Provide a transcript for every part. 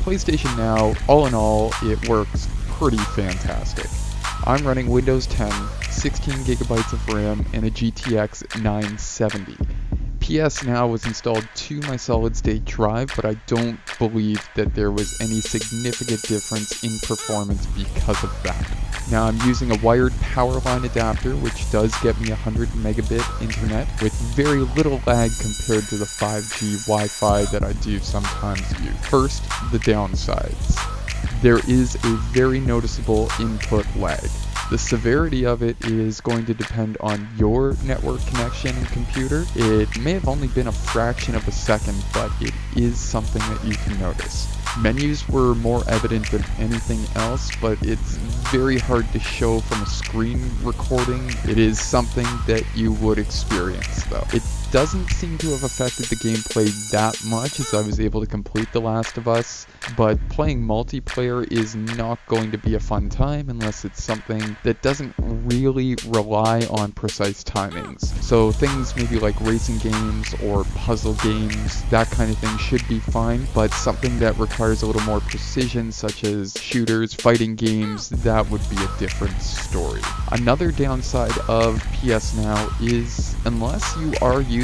PlayStation Now, all in all, it works pretty fantastic. I'm running Windows 10, 16 gigabytes of RAM, and a GTX 970. PSNow was installed to my solid-state drive, but I don't believe that there was any significant difference in performance because of that. Now I'm using a wired power line adapter, which does get me 100 megabit internet with very little lag compared to the 5G Wi-Fi that I do sometimes use. First, the downsides. There is a very noticeable input lag. The severity of it is going to depend on your network connection and computer. It may have only been a fraction of a second, but it is something that you can notice. Menus were more evident than anything else, but it's very hard to show from a screen recording. It is something that you would experience though. It doesn't seem to have affected the gameplay that much, as I was able to complete The Last of Us, but playing multiplayer is not going to be a fun time unless it's something that doesn't really rely on precise timings. So things maybe like racing games or puzzle games, that kind of thing should be fine, but something that requires a little more precision, such as shooters, fighting games, that would be a different story. Another downside of PSNow is, unless you are using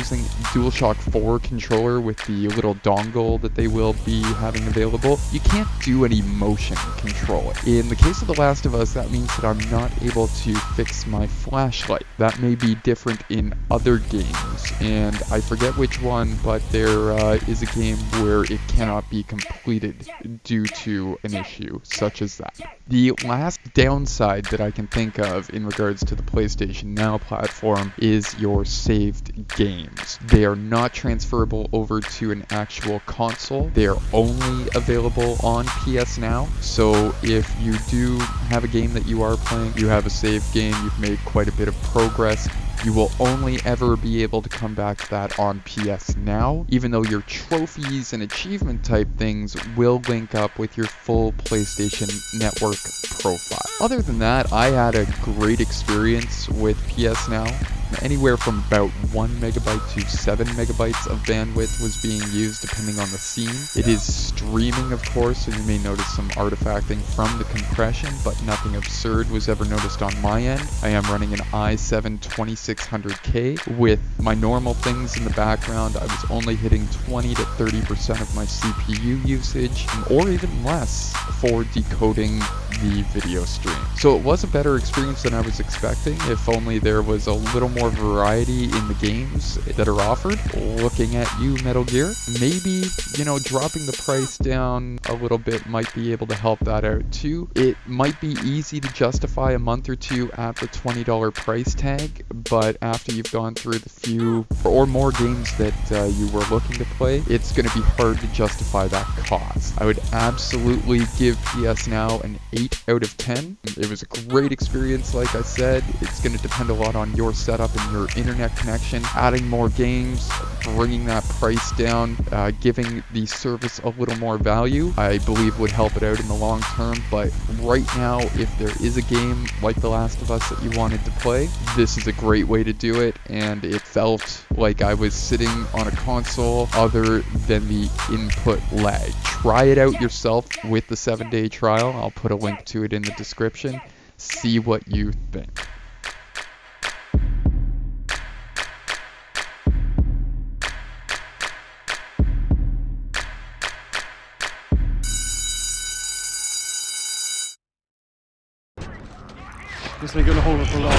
DualShock 4 controller with the little dongle that they will be having available, you can't do any motion control. In the case of The Last of Us, that means that I'm not able to fix my flashlight. That may be different in other games, and I forget which one, but there is a game where it cannot be completed due to an issue such as that. The last downside that I can think of in regards to the PlayStation Now platform is your saved games. They are not transferable over to an actual console. They are only available on PS Now. So if you do have a game that you are playing, you have a saved game, you've made quite a bit of progress, you will only ever be able to come back to that on PS Now, even though your trophies and achievement type things will link up with your full PlayStation Network profile. Other than that, I had a great experience with PS Now. Anywhere from about 1 megabyte to 7 megabytes of bandwidth was being used depending on the scene. It is streaming, of course, so you may notice some artifacting from the compression, but nothing absurd was ever noticed on my end. I am running an i7 2600K. With my normal things in the background, I was only hitting 20 to 30% of my CPU usage, or even less for decoding the video stream. So it was a better experience than I was expecting, if only there was a little more variety in the games that are offered. Looking at you, Metal Gear, maybe, dropping the price down a little bit might be able to help that out too. It might be easy to justify a month or two at the $20 price tag, but after you've gone through the few or more games that you were looking to play, it's going to be hard to justify that cost. I would absolutely give PS Now an 8 out of 10. It was a great experience, like I said. It's going to depend a lot on your setup and your internet connection. Adding more games, bringing that price down, giving the service a little more value, I believe would help it out in the long term. But right now, if there is a game like The Last of Us that you wanted to play, this is a great way to do it, and it felt like I was sitting on a console other than the input lag. Try it out yourself with the 7-day trial. I'll put a link to it in the description. See what you think. Just like gonna hold it for long.